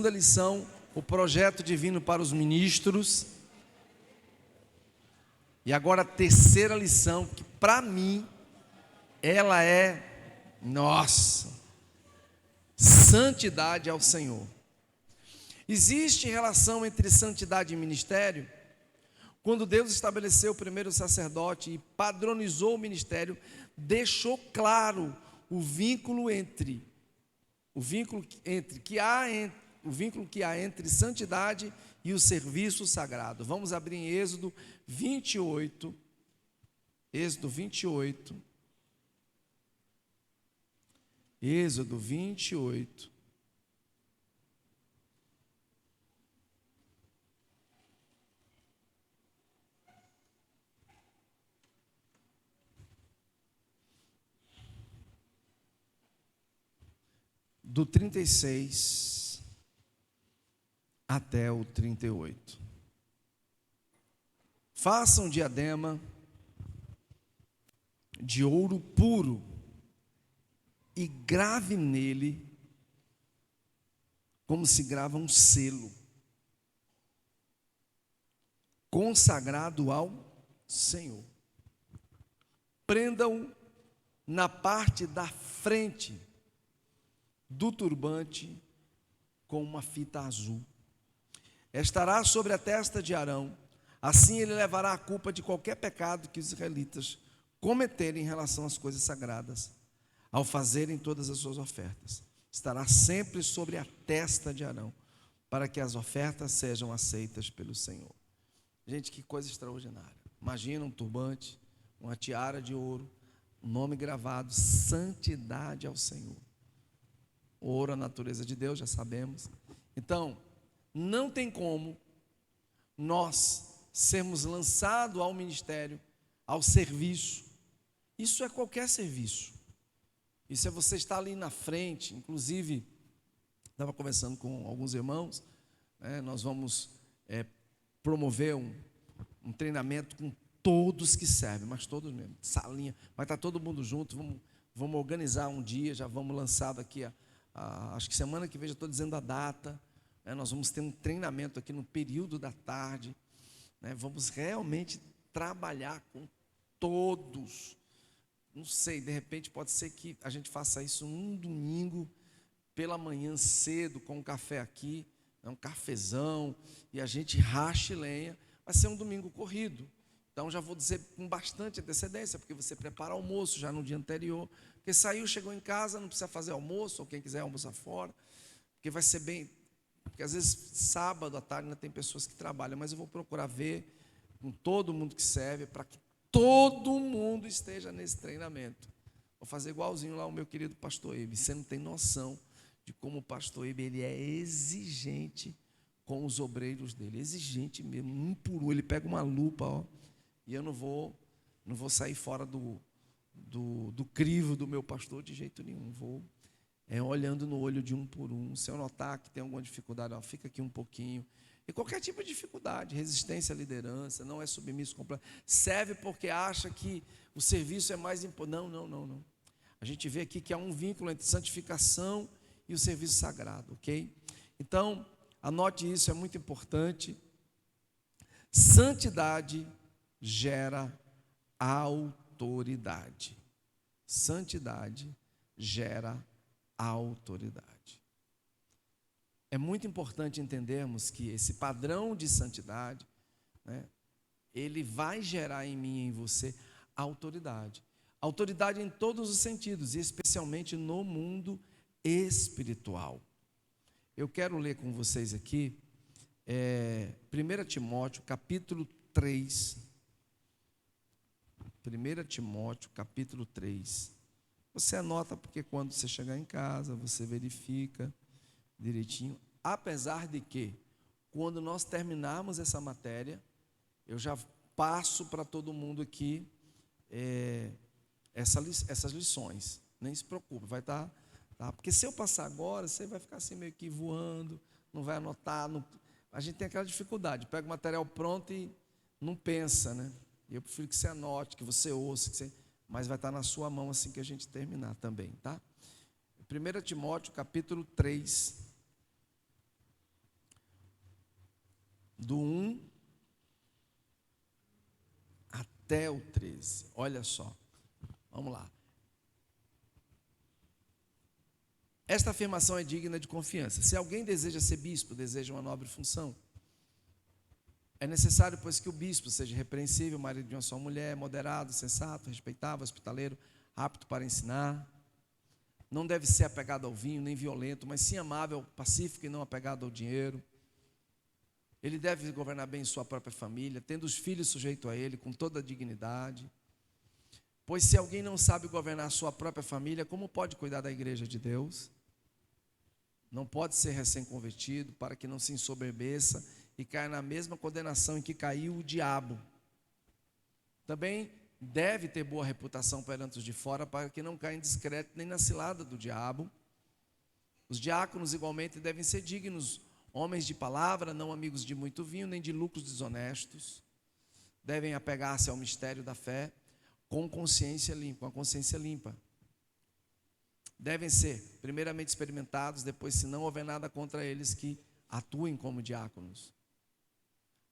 Segunda lição, o projeto divino para os ministros. E agora a terceira lição, que para mim, ela é, santidade ao Senhor. Existe relação entre santidade e ministério? Quando Deus estabeleceu o primeiro sacerdote e padronizou o ministério, deixou claro o vínculo que há entre santidade e o serviço sagrado. Vamos abrir em Êxodo 28. Êxodo 28. Êxodo 28. Do 36 até o 38. Faça um diadema de ouro puro e grave nele como se grava um selo, consagrado ao Senhor. Prenda-o na parte da frente do turbante com uma fita azul. Estará sobre a testa de Arão. Assim ele levará a culpa de qualquer pecado que os israelitas cometerem em relação às coisas sagradas, ao fazerem todas as suas ofertas. Estará sempre sobre a testa de Arão, para que as ofertas sejam aceitas pelo Senhor. Gente, que coisa extraordinária. Imagina um turbante, uma tiara de ouro, um nome gravado, santidade ao Senhor. O ouro, a natureza de Deus, já sabemos. Então, não tem como nós sermos lançados ao ministério, ao serviço. Isso é qualquer serviço. Isso é você estar ali na frente. Inclusive, estava conversando com alguns irmãos, nós vamos promover um treinamento com todos que servem, mas todos mesmo, salinha, vai estar todo mundo junto, vamos organizar um dia, já vamos lançar daqui acho que semana que vem, já estou dizendo a data, nós vamos ter um treinamento aqui no período da tarde, vamos realmente trabalhar com todos. Não sei, de repente pode ser que a gente faça isso um domingo pela manhã cedo, com um café aqui, um cafezão, e a gente rache lenha. Vai ser um domingo corrido. Então já vou dizer com bastante antecedência, porque você prepara almoço já no dia anterior, porque saiu, chegou em casa, não precisa fazer almoço, ou quem quiser almoçar fora, porque vai ser bem, porque às vezes sábado à tarde ainda tem pessoas que trabalham, mas eu vou procurar ver com todo mundo que serve, para que todo mundo esteja nesse treinamento. Vou fazer igualzinho lá o meu querido pastor Ebe. Você não tem noção de como o pastor Ebe, ele é exigente com os obreiros dele, exigente mesmo, um por um. Ele pega uma lupa, e eu não vou sair fora do crivo do meu pastor de jeito nenhum. Vou olhando no olho de um por um. Se eu notar que tem alguma dificuldade, fica aqui um pouquinho. E qualquer tipo de dificuldade, resistência à liderança, não é submisso completo, serve porque acha que o serviço é mais importante. Não. A gente vê aqui que há um vínculo entre santificação e o serviço sagrado, ok? Então, anote isso, é muito importante. Santidade gera autoridade. Santidade gera autoridade. É muito importante entendermos que esse padrão de santidade, ele vai gerar em mim e em você autoridade. Autoridade em todos os sentidos, e especialmente no mundo espiritual. Eu quero ler com vocês aqui 1 Timóteo, capítulo 3. 1 Timóteo, capítulo 3. Você anota, porque quando você chegar em casa, você verifica direitinho, apesar de que, quando nós terminarmos essa matéria, eu já passo para todo mundo aqui essas lições. Nem se preocupe, vai estar, tá? Porque se eu passar agora, você vai ficar assim meio que voando, não vai anotar, a gente tem aquela dificuldade, pega o material pronto e não pensa, Eu prefiro que você anote, que você ouça, mas vai estar na sua mão assim que a gente terminar também, tá? 1 Timóteo, capítulo 3. até o 13. Olha só, vamos lá. Esta afirmação é digna de confiança. Se alguém deseja ser bispo, deseja uma nobre função, é necessário, pois, que o bispo seja repreensível, marido de uma só mulher, moderado, sensato, respeitável, hospitaleiro, apto para ensinar. Não deve ser apegado ao vinho, nem violento, mas sim amável, pacífico e não apegado ao dinheiro. Ele deve governar bem sua própria família, tendo os filhos sujeitos a ele, com toda a dignidade. Pois se alguém não sabe governar sua própria família, como pode cuidar da igreja de Deus? Não pode ser recém-convertido, para que não se ensoberbeça e caia na mesma condenação em que caiu o diabo. Também deve ter boa reputação perante os de fora, para que não caia em discreto nem na cilada do diabo. Os diáconos igualmente devem ser dignos, homens de palavra, não amigos de muito vinho, nem de lucros desonestos. Devem apegar-se ao mistério da fé com a consciência limpa. Devem ser primeiramente experimentados, depois, se não houver nada contra eles, que atuem como diáconos.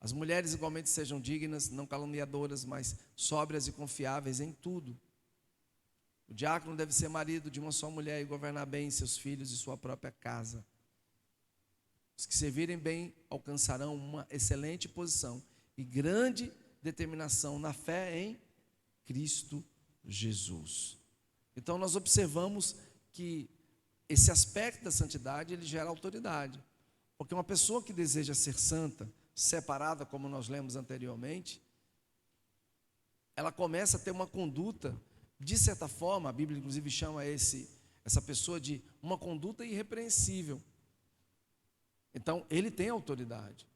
As mulheres igualmente sejam dignas, não caluniadoras, mas sóbrias e confiáveis em tudo. O diácono deve ser marido de uma só mulher e governar bem seus filhos e sua própria casa. Os que servirem bem alcançarão uma excelente posição e grande determinação na fé em Cristo Jesus. Então nós observamos que esse aspecto da santidade, ele gera autoridade. Porque uma pessoa que deseja ser santa, separada, como nós lemos anteriormente, ela começa a ter uma conduta, de certa forma, a Bíblia inclusive chama essa pessoa de uma conduta irrepreensível. Então, ele tem autoridade.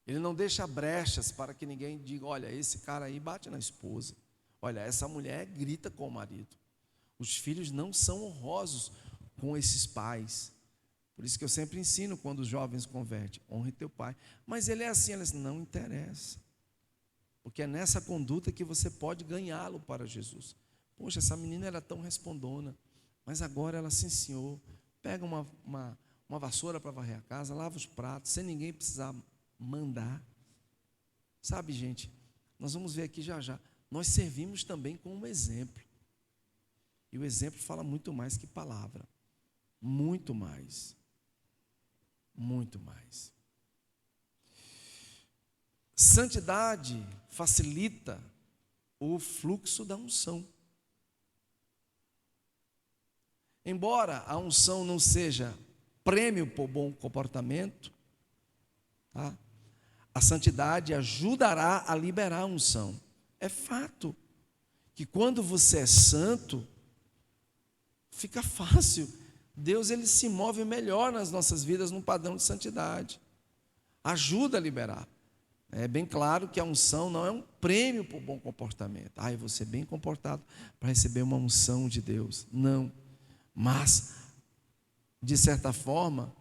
Ele não deixa brechas para que ninguém diga, olha, esse cara aí bate na esposa. Olha, essa mulher grita com o marido. Os filhos não são honrosos com esses pais. Por isso que eu sempre ensino quando os jovens convertem, honre teu pai. Mas ele é assim, não interessa. Porque é nessa conduta que você pode ganhá-lo para Jesus. Poxa, essa menina era tão respondona, mas agora ela, sim senhor, pega uma vassoura para varrer a casa, lava os pratos, sem ninguém precisar mandar. Sabe, gente, nós vamos ver aqui já. Nós servimos também com um exemplo. E o exemplo fala muito mais que palavra. Muito mais. Muito mais. Santidade facilita o fluxo da unção. Embora a unção não seja prêmio por bom comportamento, tá? A santidade ajudará a liberar a unção. É fato que quando você é santo, fica fácil. Deus, ele se move melhor nas nossas vidas num padrão de santidade. Ajuda a liberar. É bem claro que a unção não é um prêmio por bom comportamento. Eu vou ser bem comportado para receber uma unção de Deus. Não. Mas, de certa forma,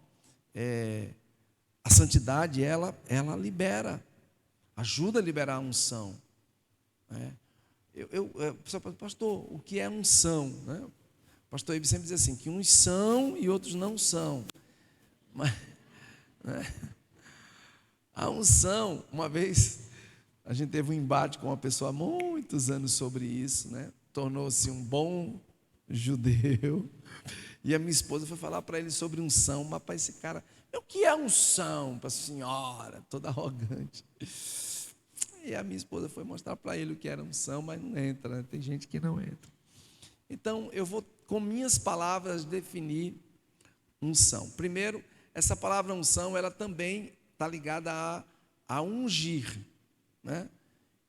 a santidade, ela libera. Ajuda a liberar a unção. Pastor, o que é unção? O pastor Ibe sempre diz assim, que uns são e outros não são. Mas, a unção, uma vez, a gente teve um embate com uma pessoa há muitos anos sobre isso, tornou-se um bom judeu, e a minha esposa foi falar para ele sobre unção, mas para esse cara, o que é unção? Para a senhora, toda arrogante. E a minha esposa foi mostrar para ele o que era unção, mas não entra, tem gente que não entra. Então, eu vou, com minhas palavras, definir unção. Primeiro, essa palavra unção, ela também está ligada a ungir.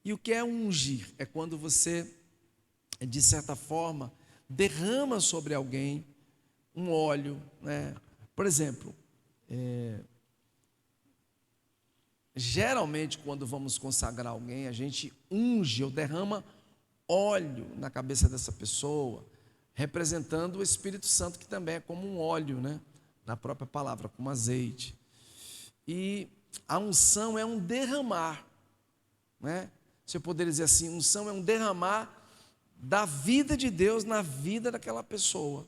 E o que é ungir? É quando você, de certa forma, derrama sobre alguém um óleo. Por exemplo, geralmente, quando vamos consagrar alguém, a gente unge ou derrama óleo na cabeça dessa pessoa, representando o Espírito Santo, que também é como um óleo, na própria palavra, como azeite. E a unção é um derramar, se eu poderia dizer assim, unção é um derramar da vida de Deus na vida daquela pessoa.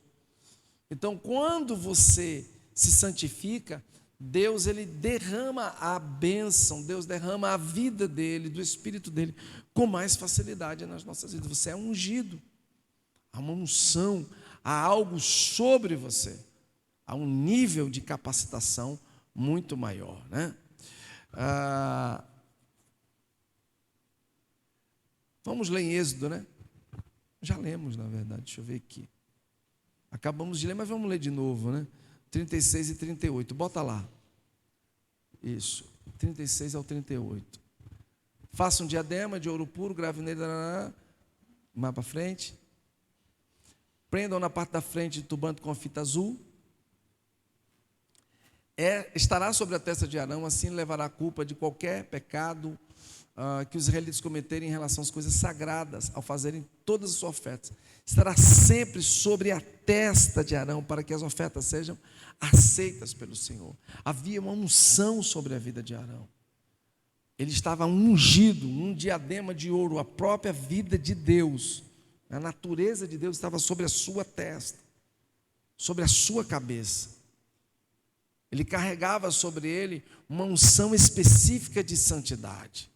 Então, quando você se santifica, Deus, ele derrama a bênção, Deus derrama a vida dele, do Espírito dele, com mais facilidade nas nossas vidas. Você é ungido, há uma unção, há algo sobre você, há um nível de capacitação muito maior, né? Vamos ler em Êxodo, né? Já lemos, na verdade, deixa eu ver aqui. Acabamos de ler, mas vamos ler de novo, né? 36 e 38, bota lá. Isso, 36 ao 38. Faça um diadema de ouro puro, grave nele, mais para frente. Prendam na parte da frente do turbante com a fita azul. Estará sobre a testa de Arão, assim levará a culpa de qualquer pecado que os israelitas cometerem em relação às coisas sagradas, ao fazerem todas as suas ofertas. Estará sempre sobre a testa de Arão, para que as ofertas sejam aceitas pelo Senhor. Havia uma unção sobre a vida de Arão. Ele estava ungido num diadema de ouro, a própria vida de Deus, a natureza de Deus estava sobre a sua testa, sobre a sua cabeça. Ele carregava sobre ele uma unção específica de santidade.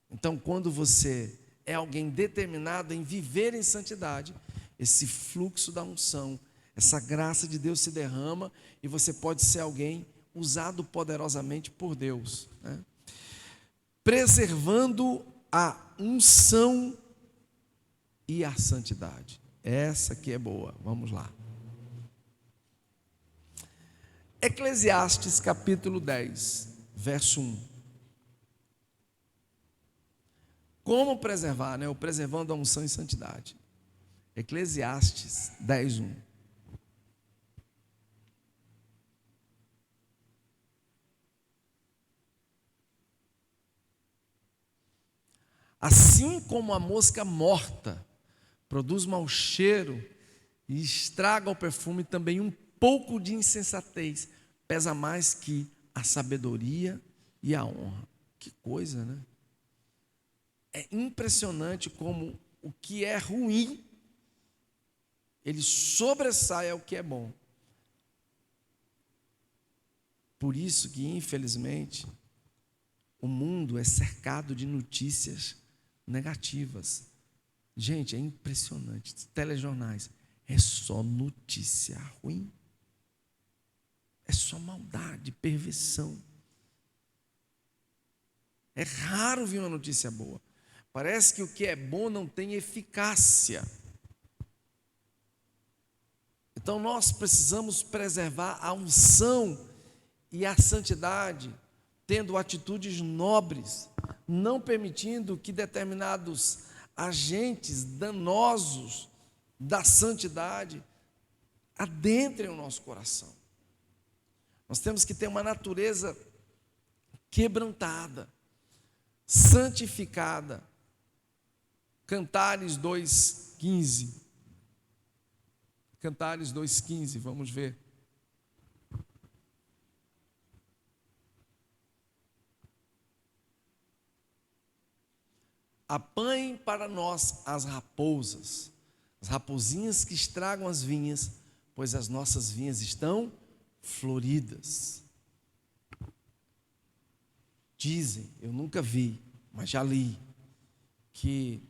Então, quando você é alguém determinado em viver em santidade, esse fluxo da unção, essa graça de Deus se derrama e você pode ser alguém usado poderosamente por Deus, né? Preservando a unção e a santidade. Essa que é boa, vamos lá. Eclesiastes capítulo 10, verso 1. Como preservar, né? O preservando a unção e santidade. Eclesiastes 10, 1. Assim como a mosca morta produz mau cheiro e estraga o perfume, também um pouco de insensatez pesa mais que a sabedoria e a honra. Que coisa, né? É impressionante como o que é ruim, ele sobressai ao que é bom. Por isso que, infelizmente, o mundo é cercado de notícias negativas. Gente, é impressionante. Telejornais, é só notícia ruim. É só maldade, perversão. É raro vir uma notícia boa. Parece que o que é bom não tem eficácia. Então nós precisamos preservar a unção e a santidade, tendo atitudes nobres, não permitindo que determinados agentes danosos da santidade adentrem o nosso coração. Nós temos que ter uma natureza quebrantada, santificada. Cantares 2,15. Cantares 2,15, vamos ver. Apanhem para nós as raposas, as raposinhas que estragam as vinhas, pois as nossas vinhas estão floridas. Dizem, eu nunca vi, mas já li, que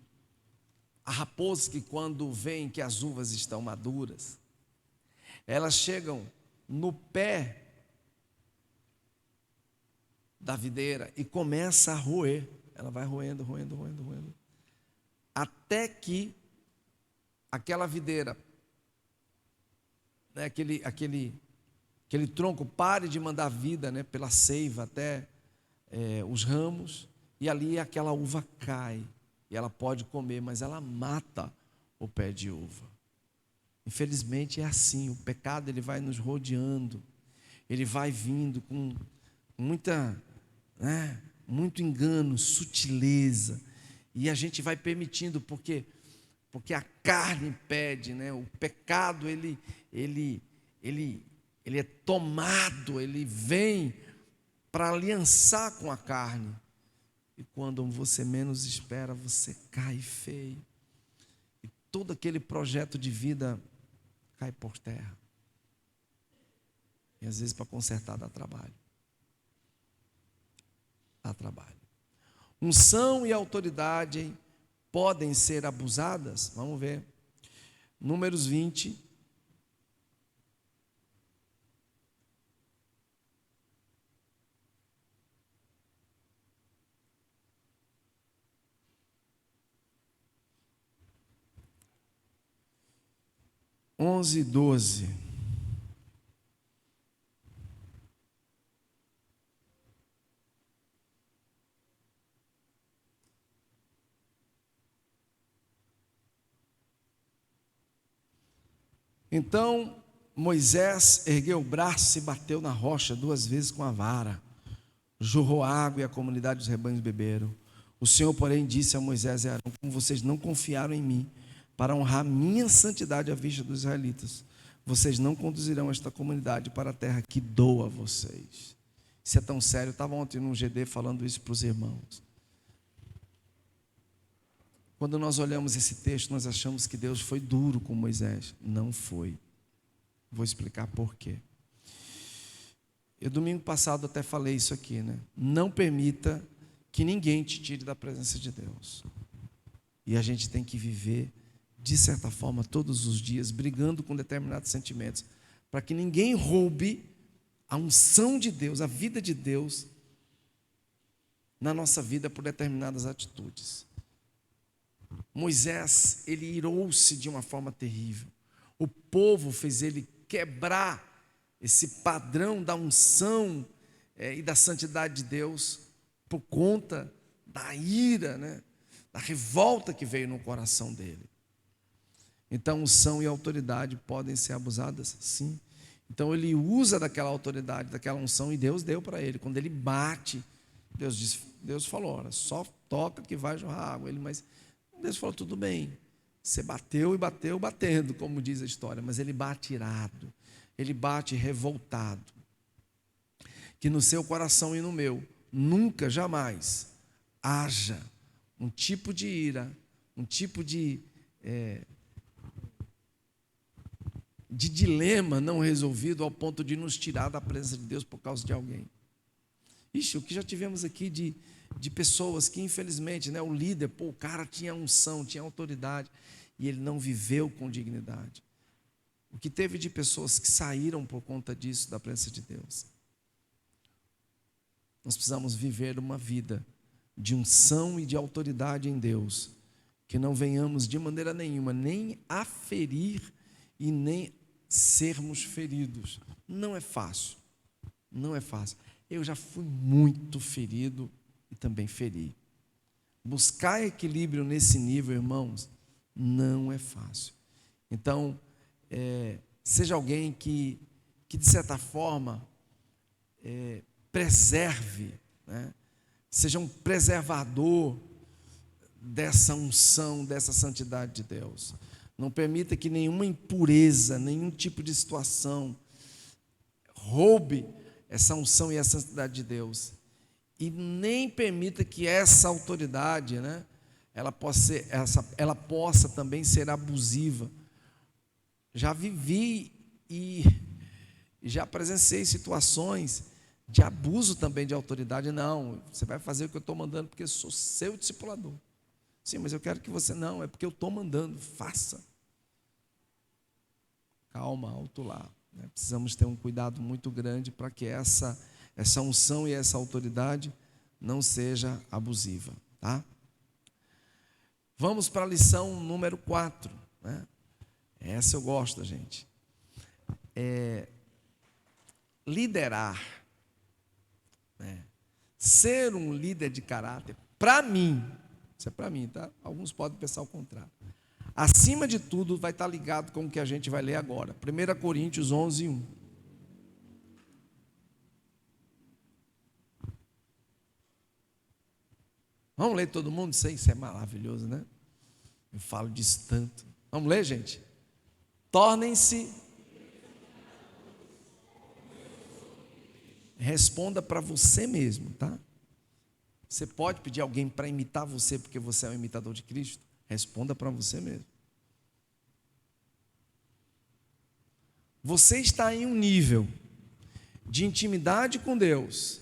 a raposa que quando vêem que as uvas estão maduras, elas chegam no pé da videira e começa a roer. Ela vai roendo, até que aquela videira, né, aquele tronco pare de mandar vida, né, pela seiva até os ramos, e ali aquela uva cai. E ela pode comer, mas ela mata o pé de uva. Infelizmente é assim, o pecado ele vai nos rodeando, ele vai vindo com muito engano, sutileza, e a gente vai permitindo, porque a carne pede, né? O pecado ele é tomado, ele vem para aliançar com a carne. E quando você menos espera, você cai feio. E todo aquele projeto de vida cai por terra. E às vezes para consertar dá trabalho. Dá trabalho. Unção e autoridade podem ser abusadas? Vamos ver. Números 20. Onze e 12. Então Moisés ergueu o braço e bateu na rocha 2 vezes com a vara. Jorrou água e a comunidade dos rebanhos beberam. O Senhor, porém, disse a Moisés e a Arão: como vocês não confiaram em mim para honrar minha santidade à vista dos israelitas, vocês não conduzirão esta comunidade para a terra que dou a vocês. Isso é tão sério. Eu estava ontem no GD falando isso para os irmãos. Quando nós olhamos esse texto, nós achamos que Deus foi duro com Moisés. Não foi. Vou explicar por quê. Eu domingo passado até falei isso aqui, né? Não permita que ninguém te tire da presença de Deus. E a gente tem que viver, de certa forma, todos os dias, brigando com determinados sentimentos, para que ninguém roube a unção de Deus, a vida de Deus, na nossa vida por determinadas atitudes. Moisés, ele irou-se de uma forma terrível. O povo fez ele quebrar esse padrão da unção e da santidade de Deus por conta da ira, né, da revolta que veio no coração dele. Então, unção e autoridade podem ser abusadas? Sim. Então, ele usa daquela autoridade, daquela unção, e Deus deu para ele. Quando ele bate, Deus falou: olha, só toca que vai jorrar água. Mas Deus falou: tudo bem, você bateu e bateu batendo, como diz a história, mas ele bate irado, ele bate revoltado. Que no seu coração e no meu, nunca, jamais, haja um tipo de ira, um tipo de dilema não resolvido ao ponto de nos tirar da presença de Deus por causa de alguém. Ixi, o que já tivemos aqui de pessoas que infelizmente, né, o líder, o cara tinha unção, tinha autoridade, e ele não viveu com dignidade. O que teve de pessoas que saíram por conta disso da presença de Deus. Nós precisamos viver uma vida de unção e de autoridade em Deus, que não venhamos de maneira nenhuma nem a ferir e nem sermos feridos. Não é fácil, não é fácil. Eu já fui muito ferido e também feri. Buscar equilíbrio nesse nível, irmãos, não é fácil. Então, seja alguém que de certa forma preserve, né? Seja um preservador dessa unção, dessa santidade de Deus. Não permita que nenhuma impureza, nenhum tipo de situação roube essa unção e essa santidade de Deus. E nem permita que essa autoridade, né, ela possa também ser abusiva. Já vivi e já presenciei situações de abuso também de autoridade. Não, você vai fazer o que eu estou mandando porque eu sou seu discipulador. Sim, mas eu quero que você... Não, é porque eu estou mandando, faça. Calma, alto lá. Né? Precisamos ter um cuidado muito grande para que essa unção e essa autoridade não seja abusiva. Tá? Vamos para a lição número 4. Né? Essa eu gosto, gente. Liderar. Né? Ser um líder de caráter, para mim, isso é para mim, tá? Alguns podem pensar o contrário. Acima de tudo, vai estar ligado com o que a gente vai ler agora. 1 Coríntios 11, 1. Vamos ler todo mundo? Isso é maravilhoso, né? Eu falo disso tanto. Vamos ler, gente? Tornem-se. Responda para você mesmo, tá? Você pode pedir alguém para imitar você porque você é um imitador de Cristo? Responda para você mesmo. Você está em um nível de intimidade com Deus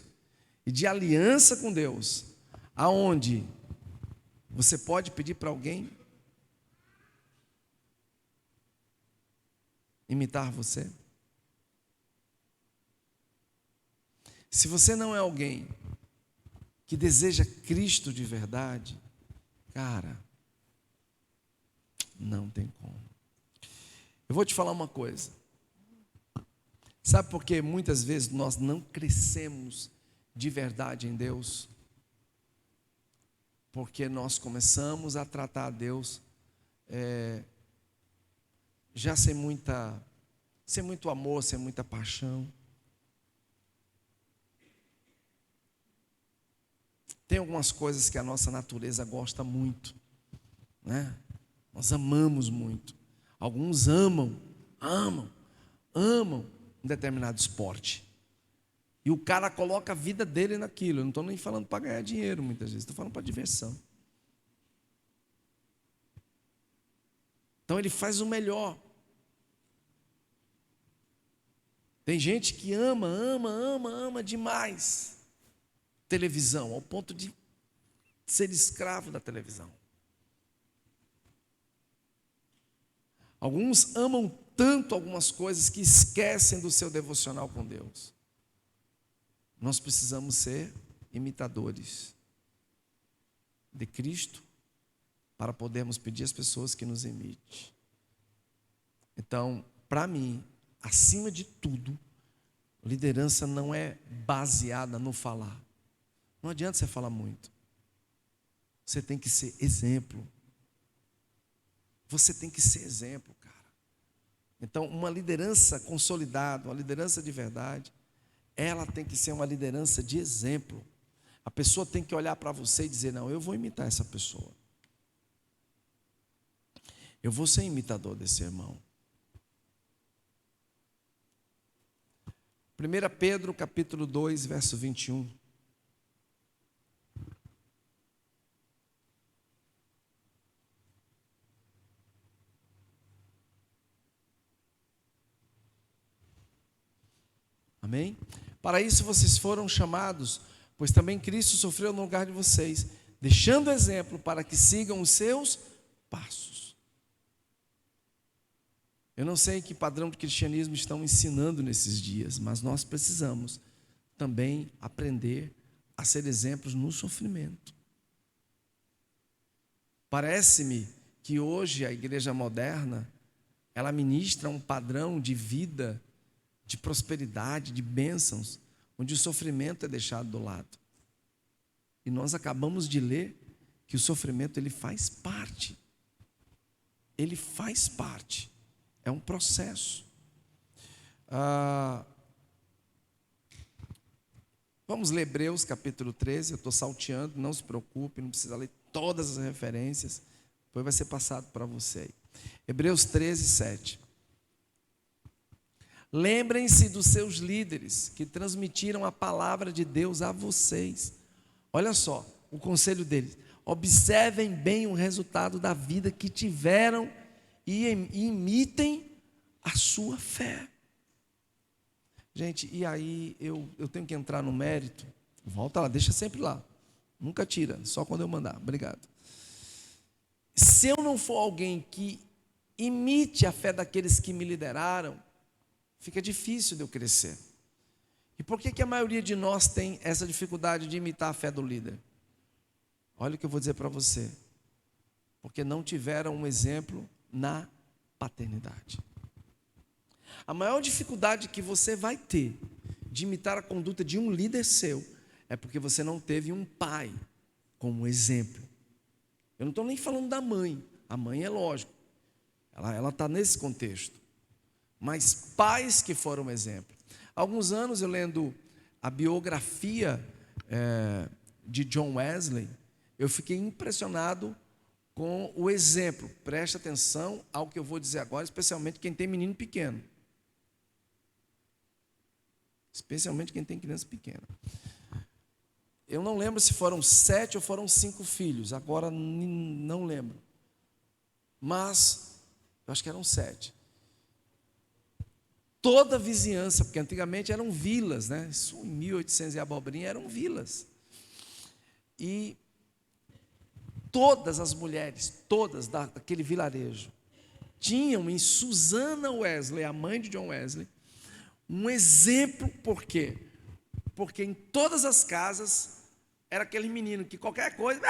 e de aliança com Deus, aonde você pode pedir para alguém imitar você? Se você não é alguém que deseja Cristo de verdade, cara, não tem como. Eu vou te falar uma coisa. Sabe por que muitas vezes nós não crescemos de verdade em Deus? Porque nós começamos a tratar a Deus já sem muito amor, sem muita paixão. Tem algumas coisas que a nossa natureza gosta muito, né? Nós amamos muito. Alguns amam um determinado esporte. E o cara coloca a vida dele naquilo. Eu não estou nem falando para ganhar dinheiro muitas vezes, estou falando para diversão. Então ele faz o melhor. Tem gente que ama demais televisão, ao ponto de ser escravo da televisão. Alguns amam tanto algumas coisas que esquecem do seu devocional com Deus. Nós precisamos ser imitadores de Cristo para podermos pedir às pessoas que nos imitem. Então, para mim, acima de tudo, liderança não é baseada no falar. Não adianta você falar muito. Você tem que ser exemplo. Você tem que ser exemplo, cara. Então, uma liderança consolidada, uma liderança de verdade, ela tem que ser uma liderança de exemplo. A pessoa tem que olhar para você e dizer: não, eu vou imitar essa pessoa. Eu vou ser imitador desse irmão. 1 Pedro capítulo 2, verso 21. Amém? Para isso vocês foram chamados, pois também Cristo sofreu no lugar de vocês, deixando exemplo para que sigam os seus passos. Eu não sei que padrão de cristianismo estão ensinando nesses dias, mas nós precisamos também aprender a ser exemplos no sofrimento. Parece-me que hoje a igreja moderna, ela ministra um padrão de vida, de prosperidade, de bênçãos, onde o sofrimento é deixado do lado. E nós acabamos de ler que o sofrimento ele faz parte. Ele faz parte. É um processo. Vamos ler Hebreus capítulo 13. Eu estou salteando, não se preocupe, não precisa ler todas as referências. Depois vai ser passado para você aí. Hebreus 13, 7. Lembrem-se dos seus líderes que transmitiram a palavra de Deus a vocês. Olha só o conselho deles. Observem bem o resultado da vida que tiveram e imitem a sua fé. Gente, e aí eu tenho que entrar no mérito. Volta lá, deixa sempre lá. Nunca tira, só quando eu mandar. Obrigado. Se eu não for alguém que imite a fé daqueles que me lideraram, fica difícil de eu crescer. E por que a maioria de nós tem essa dificuldade de imitar a fé do líder? Olha o que eu vou dizer para você. Porque não tiveram um exemplo na paternidade. A maior dificuldade que você vai ter de imitar a conduta de um líder seu é porque você não teve um pai como exemplo. Eu não estou nem falando da mãe. A mãe é lógico. Ela está nesse contexto. Mas pais que foram exemplo. Há alguns anos eu lendo a biografia de John Wesley, eu fiquei impressionado com o exemplo. Preste atenção ao que eu vou dizer agora, especialmente quem tem menino pequeno. Especialmente quem tem criança pequena. Eu não lembro se foram 7 ou foram 5 filhos, agora não lembro. Mas, eu acho que eram 7. toda a vizinhança, porque antigamente eram vilas, né? Isso em 1800 e abobrinha eram vilas. E todas as mulheres, todas daquele vilarejo, tinham em Susana Wesley, a mãe de John Wesley, um exemplo. Por quê? Porque em todas as casas era aquele menino que qualquer coisa,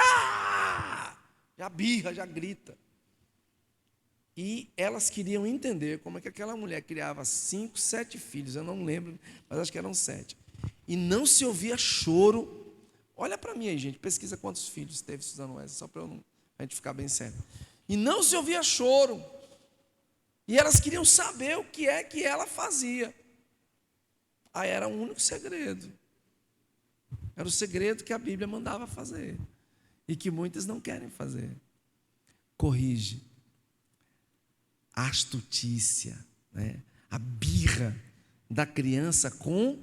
já birra, já grita. E elas queriam entender como é que aquela mulher criava 5, 7 filhos, eu não lembro, mas acho que eram 7. E não se ouvia choro. Olha para mim aí, gente, pesquisa quantos filhos teve Susana Wesley, só para a gente ficar bem sério. E não se ouvia choro. E elas queriam saber o que é que ela fazia. Aí era o único segredo. Era o segredo que a Bíblia mandava fazer. E que muitas não querem fazer. Corrige. A astutícia, né? A birra da criança com...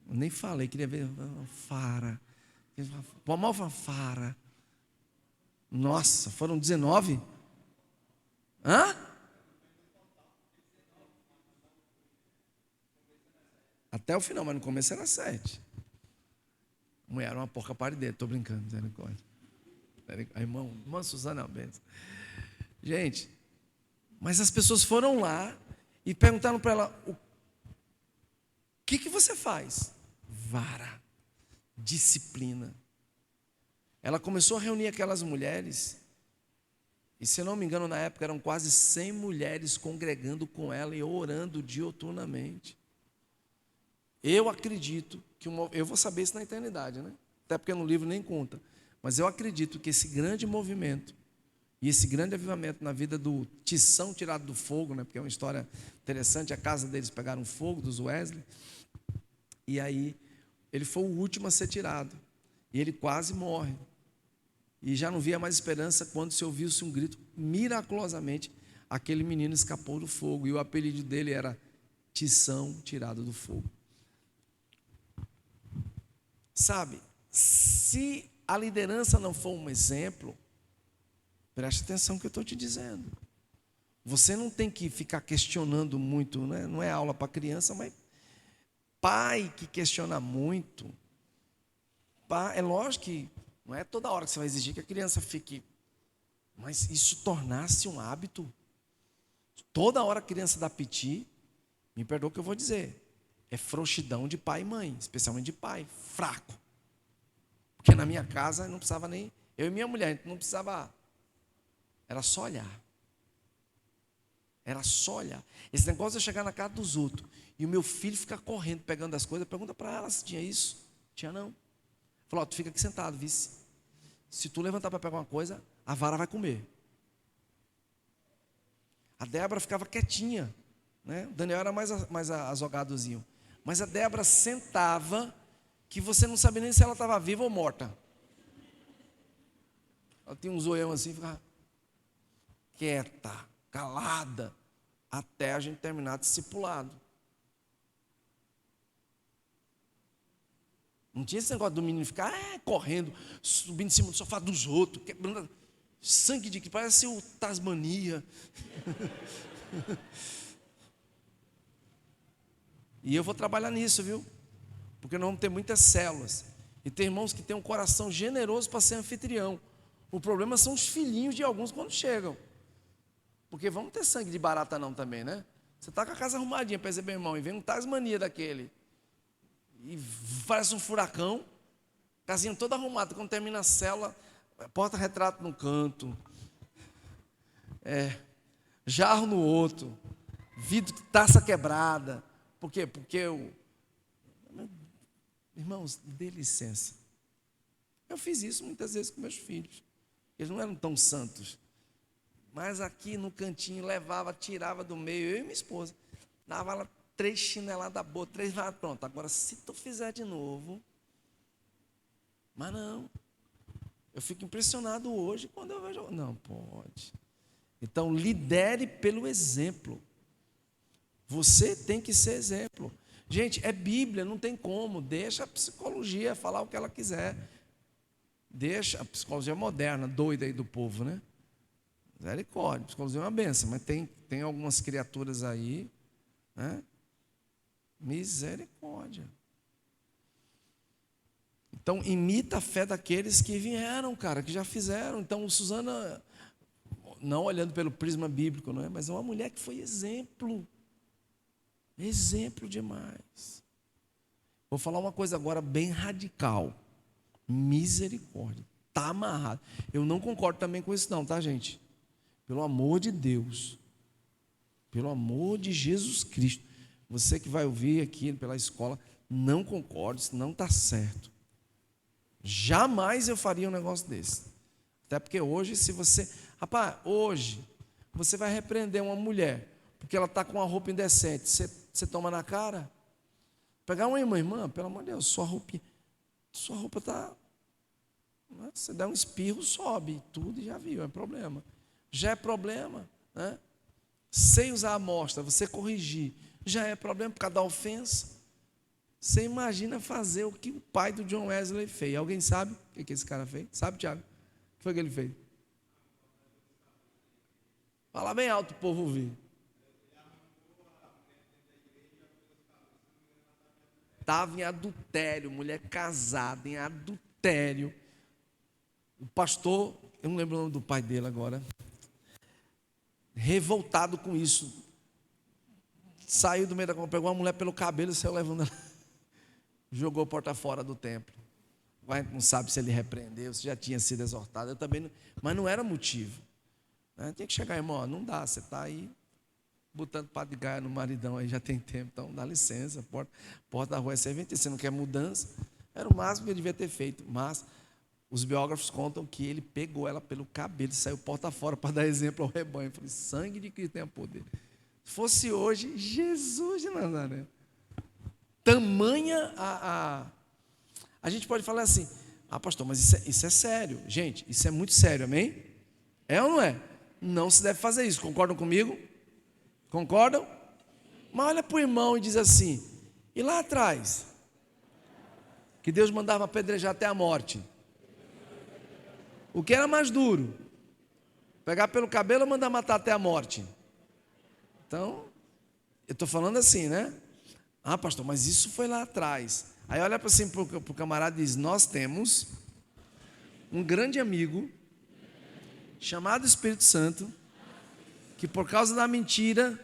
Eu nem falei, queria ver fanfara. Uma fanfara. Nossa, foram 19? Hã? Até o final, mas no começo era 7. A mulher era uma porca parideira, estou brincando, misericórdia. A irmã Suzana Albenz. Gente, mas as pessoas foram lá e perguntaram para ela: o que você faz? Vara, disciplina. Ela começou a reunir aquelas mulheres, e se eu não me engano, na época eram quase 100 mulheres congregando com ela e orando dioturnamente. Eu acredito que eu vou saber isso na eternidade, né? Até porque no livro nem conta. Mas eu acredito que esse grande movimento e esse grande avivamento na vida do Tição tirado do fogo, né? Porque é uma história interessante. A casa deles pegaram fogo, dos Wesley. E aí ele foi o último a ser tirado. E ele quase morre. E já não via mais esperança quando se ouviu-se um grito. Miraculosamente, aquele menino escapou do fogo. E o apelido dele era Tição tirado do fogo. Sabe, se a liderança não for um exemplo, preste atenção no que eu estou te dizendo. Você não tem que ficar questionando muito, né? Não é aula para criança, mas pai que questiona muito. É lógico que não é toda hora que você vai exigir que a criança fique, mas isso tornar-se um hábito. Toda hora a criança dá piti, me perdoa o que eu vou dizer, é frouxidão de pai e mãe, especialmente de pai, fraco. Porque na minha casa não precisava nem, eu e minha mulher, a gente não precisava, era só olhar. Era só olhar. Esse negócio de chegar na casa dos outros e o meu filho ficar correndo, pegando as coisas, pergunta para ela se tinha isso. Tinha não. Falou: tu fica aqui sentado, vice. Se tu levantar para pegar uma coisa, a vara vai comer. A Débora ficava quietinha, né? O Daniel era mais azogadozinho. Mas a Débora sentava, que você não sabia nem se ela estava viva ou morta. Ela tinha um zoião assim, ficava quieta, calada, até a gente terminar discipulado. Não tinha esse negócio do menino ficar correndo, subindo em cima do sofá dos outros, quebrando sangue de que parece o Tasmania. E eu vou trabalhar nisso, viu? Porque nós vamos ter muitas células. E tem irmãos que têm um coração generoso para ser anfitrião. O problema são os filhinhos de alguns quando chegam. Porque vamos ter sangue de barata não também, né? Você está com a casa arrumadinha para receber irmão e vem um Tasmania daquele. E parece um furacão. Casinha toda arrumada. Quando termina a célula, porta-retrato no canto. Jarro no outro. Vidro, taça quebrada. Por quê? Porque irmãos, dê licença. Eu fiz isso muitas vezes com meus filhos. Eles não eram tão santos. Mas aqui no cantinho, levava, tirava do meio, eu e minha esposa. Dava lá 3 chineladas boas, 3 varas, pronto. Agora, se tu fizer de novo... Mas não. Eu fico impressionado hoje quando eu vejo... Não pode. Então, lidere pelo exemplo. Você tem que ser exemplo. Gente, é Bíblia, não tem como. Deixa a psicologia falar o que ela quiser. Deixa a psicologia moderna, doida aí do povo, né? Misericórdia. Psicologia é uma benção, mas tem algumas criaturas aí, né? Misericórdia. Então, imita a fé daqueles que vieram, cara, que já fizeram. Então, Susana, não olhando pelo prisma bíblico, não é? Mas é uma mulher que foi exemplo. Exemplo demais. Vou falar uma coisa agora bem radical. Misericórdia. Está amarrado. Eu não concordo também com isso não, tá, gente? Pelo amor de Deus. Pelo amor de Jesus Cristo. Você que vai ouvir aqui pela escola, não concordo, isso não está certo. Jamais eu faria um negócio desse. Até porque hoje, se você... Rapaz, hoje, você vai repreender uma mulher, porque ela está com uma roupa indecente. Você toma na cara? Pegar uma irmã, pelo amor de Deus, sua roupa está... Você dá um espirro, sobe, tudo e já viu, é problema. Já é problema, né? Sem usar a amostra, você corrigir, já é problema por causa da ofensa. Você imagina fazer o que o pai do John Wesley fez. Alguém sabe o que esse cara fez? Sabe, Tiago? O que foi que ele fez? Fala bem alto, o povo ouvir. Estava em adultério, mulher casada, em adultério. O pastor, eu não lembro o nome do pai dele agora, revoltado com isso, saiu do meio da conversa, pegou uma mulher pelo cabelo e saiu levando ela, jogou a porta fora do templo. A gente não sabe se ele repreendeu, se já tinha sido exortado, eu também não, mas não era motivo. Tem que chegar, irmão, não dá, você está aí botando pá de gaia no maridão aí já tem tempo, então dá licença, porta da rua é serventia, você não quer mudança, era o máximo que ele devia ter feito, mas os biógrafos contam que ele pegou ela pelo cabelo e saiu porta fora para dar exemplo ao rebanho. Eu falei, sangue de Cristo tem poder. Se fosse hoje, Jesus de Nazaré. Tamanha a gente pode falar assim, pastor, mas isso é sério. Gente, isso é muito sério, amém? É ou não é? Não se deve fazer isso, concordam comigo? Concordam? Mas olha para o irmão e diz assim, e lá atrás? Que Deus mandava apedrejar até a morte. O que era mais duro? Pegar pelo cabelo ou mandar matar até a morte? Então, eu estou falando assim, né? Pastor, mas isso foi lá atrás. Aí olha para assim, para o camarada e diz, nós temos um grande amigo, chamado Espírito Santo, que por causa da mentira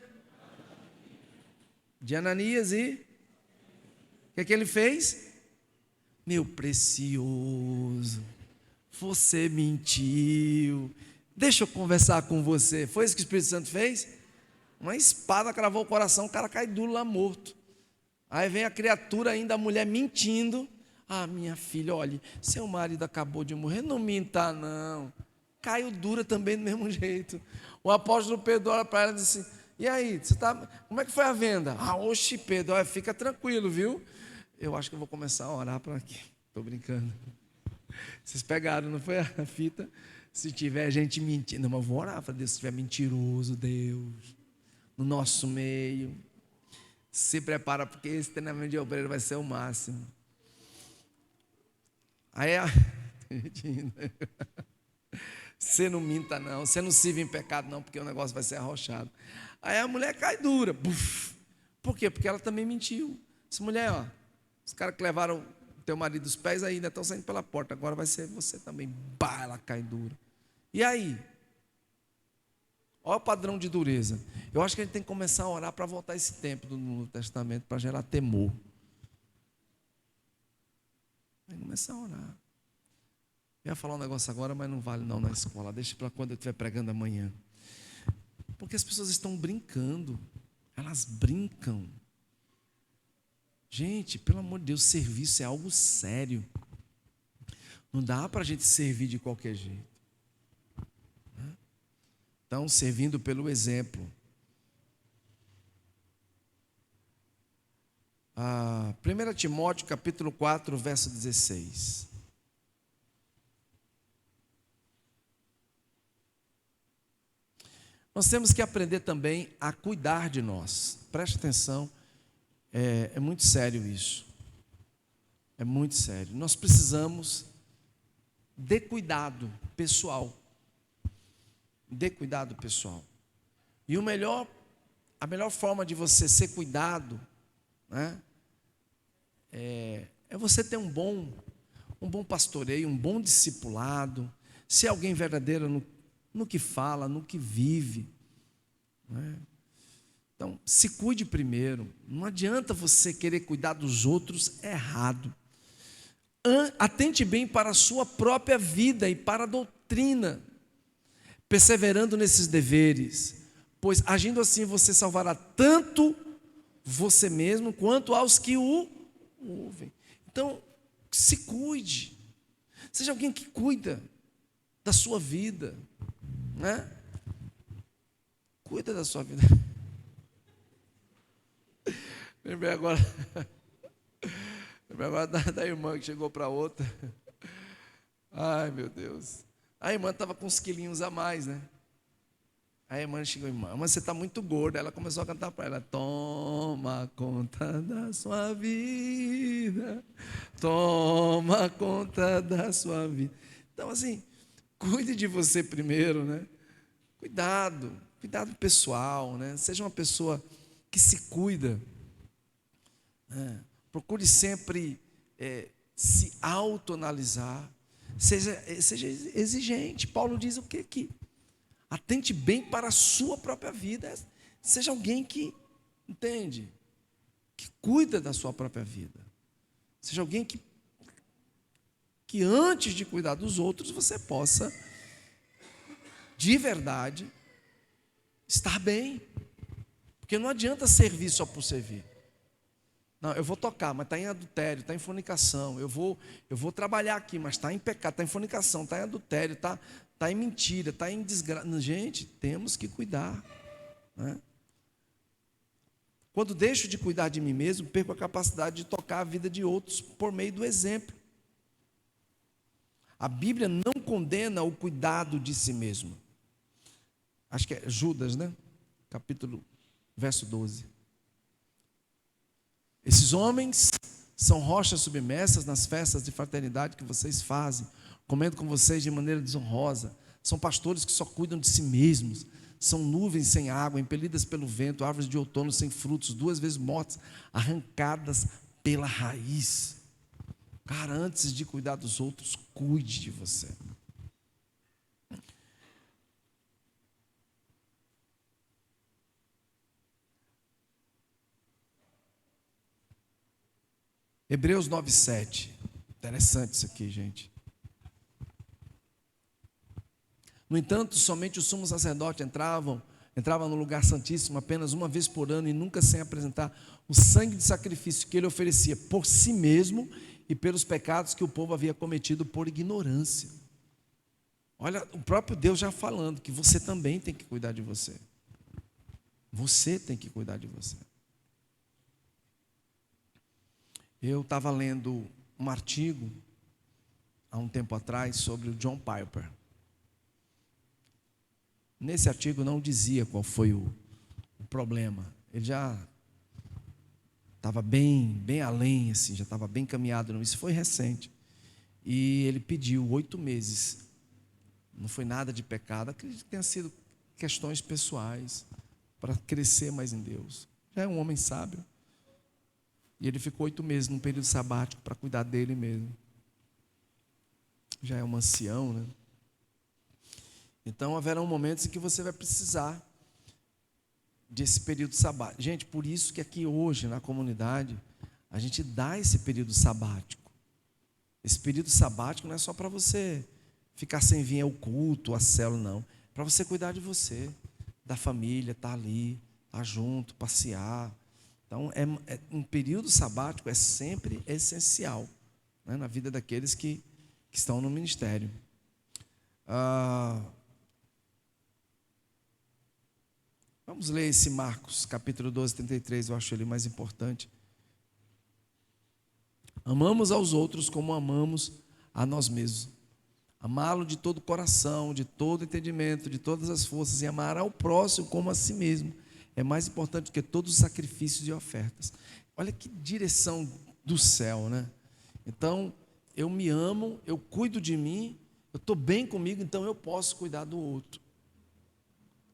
de Ananias o que ele fez? Meu precioso, você mentiu, deixa eu conversar com você. Foi isso que o Espírito Santo fez? Uma espada cravou o coração, o cara cai duro lá morto. Aí vem a criatura ainda, a mulher mentindo. Minha filha, olhe, seu marido acabou de morrer, não minta não. Caiu dura também do mesmo jeito. O apóstolo Pedro olha para ela e diz assim, e aí, como é que foi a venda? Oxe Pedro, olha, fica tranquilo, viu? Eu acho que eu vou começar a orar para aqui. Estou brincando. Vocês pegaram, não foi a fita? Se tiver gente mentindo, mas eu vou orar para Deus, se tiver mentiroso, Deus, no nosso meio, se prepara, porque esse treinamento de obreiro vai ser o máximo. Aí você não minta não, você não se vive em pecado não, porque o negócio vai ser arrochado. Aí a mulher cai dura. Buf. Por quê? Porque ela também mentiu. Essa mulher, os caras que levaram teu marido dos pés ainda estão saindo pela porta, agora vai ser você também. Ela cai dura. E aí? Olha o padrão de dureza. Eu acho que a gente tem que começar a orar para voltar esse tempo do Novo Testamento, para gerar temor. Tem que começar a orar. Eu ia falar um negócio agora, mas não vale não na escola. Deixa para quando eu estiver pregando amanhã. Porque as pessoas estão brincando. Elas brincam. Gente, pelo amor de Deus, serviço é algo sério. Não dá para a gente servir de qualquer jeito. Então, servindo pelo exemplo. 1 Timóteo capítulo 4, verso 16. Nós temos que aprender também a cuidar de nós. Preste atenção, é muito sério isso. É muito sério. Nós precisamos de cuidado pessoal. Dê cuidado pessoal. E a melhor forma de você ser cuidado, né, é você ter um bom pastoreio, um bom discipulado, ser alguém verdadeiro no que fala, no que vive, né? Então, se cuide primeiro. Não adianta você querer cuidar dos outros errado. Atente bem para a sua própria vida e para a doutrina, perseverando nesses deveres, pois agindo assim você salvará tanto você mesmo quanto aos que o ouvem. Então, se cuide. Seja alguém que cuida da sua vida, né? Cuida da sua vida. Lembrei agora da irmã que chegou para outra. Ai, meu Deus. A irmã estava com uns quilinhos a mais, né? Aí a irmã chegou, irmã, mas você está muito gorda. Ela começou a cantar para ela: toma conta da sua vida, toma conta da sua vida. Então, assim, cuide de você primeiro, né? Cuidado pessoal, né? Seja uma pessoa que se cuida. Procure sempre se autoanalisar. Seja exigente. Paulo diz o quê? Que atente bem para a sua própria vida. Seja alguém que entende, que cuida da sua própria vida. Seja alguém que antes de cuidar dos outros, você possa, de verdade, estar bem. Porque não adianta servir só por servir. Não, eu vou tocar, mas está em adultério, está em fornicação. Eu vou trabalhar aqui, mas está em pecado, está em fornicação, está em adultério, está em mentira, está em desgraça. Gente, temos que cuidar, né? Quando deixo de cuidar de mim mesmo, perco a capacidade de tocar a vida de outros por meio do exemplo. A Bíblia não condena o cuidado de si mesmo. Acho que é Judas, né? Verso 12. Esses homens são rochas submersas nas festas de fraternidade que vocês fazem, comendo com vocês de maneira desonrosa. São pastores que só cuidam de si mesmos. São nuvens sem água, impelidas pelo vento, árvores de outono sem frutos, 2 vezes mortas, arrancadas pela raiz. Cara, antes de cuidar dos outros, cuide de você. Hebreus 9:7. Interessante isso aqui, gente. No entanto, somente o sumo sacerdote entrava no lugar santíssimo apenas uma vez por ano e nunca sem apresentar o sangue de sacrifício que ele oferecia por si mesmo e pelos pecados que o povo havia cometido por ignorância. Olha, o próprio Deus já falando que você também tem que cuidar de você. Você tem que cuidar de você. Eu estava lendo um artigo há um tempo atrás sobre o John Piper. Nesse artigo não dizia qual foi o problema. Ele já estava bem além, assim, já estava bem caminhado. Isso foi recente. E ele pediu 8 meses. Não foi nada de pecado. Acredito que tenha sido questões pessoais para crescer mais em Deus. Já é um homem sábio. E ele ficou 8 meses num período sabático para cuidar dele mesmo. Já é um ancião, né? Então haverão momentos em que você vai precisar desse período sabático. Gente, por isso que aqui hoje na comunidade a gente dá esse período sabático. Esse período sabático não é só para você ficar sem vir ao culto, à célula, não. É para você cuidar de você, da família, estar ali, estar junto, passear. Então, um período sabático é sempre essencial, né, na vida daqueles que estão no ministério. Vamos ler esse Marcos, capítulo 12, 33, eu acho ele mais importante. Amamos aos outros como amamos a nós mesmos. Amá-lo de todo o coração, de todo o entendimento, de todas as forças, e amar ao próximo como a si mesmo é mais importante do que todos os sacrifícios e ofertas. Olha que direção do céu, né? Então, eu me amo, eu cuido de mim, eu estou bem comigo, então eu posso cuidar do outro.